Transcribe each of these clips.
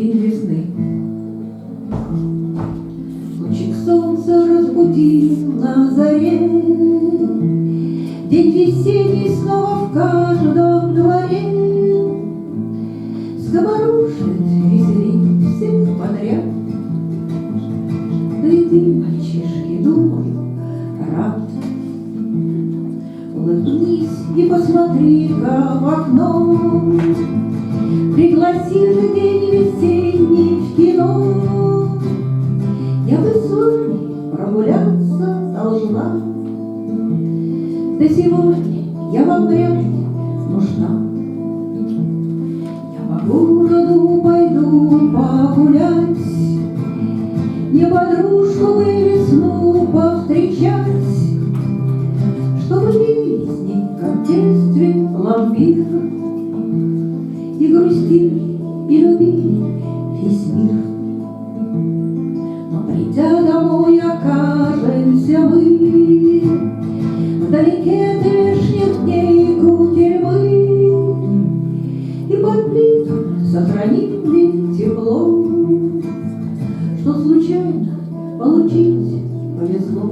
день весны. Лучик солнца разбудил на заре, день весенний снова в каждом дворе. Скоморошит, веселит всех подряд. Да и ты, мальчишки, думаю, рад. Улыбнись и посмотри-ка в окно, пригласи же день весенний в кино. Я бы с вами прогуляться должна, да сегодня я вам вряд ли нужна. Я по городу пойду погулять, мне подружку бы весну повстречать, чтобы пили с ней, как в детстве, пломбир, и грустили, и любили весь мир. Но придя домой, окажемся мы вдалеке от лишних дней кутерьмы, и под плитом сохранили тепло, что случайно получить повезло.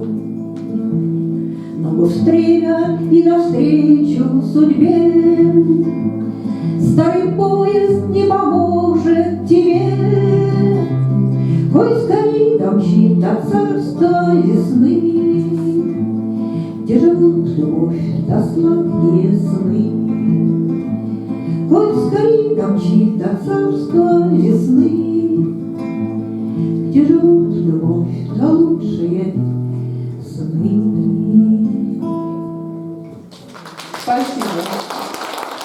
Ногу в стремя и навстречу судьбе, старый поезд не поможет тебе. Коль скорей домчит до царства весны, где живут любовь да сладкие сны. Коль скорей домчит до царства весны, где живут любовь да лучшие сны. Спасибо.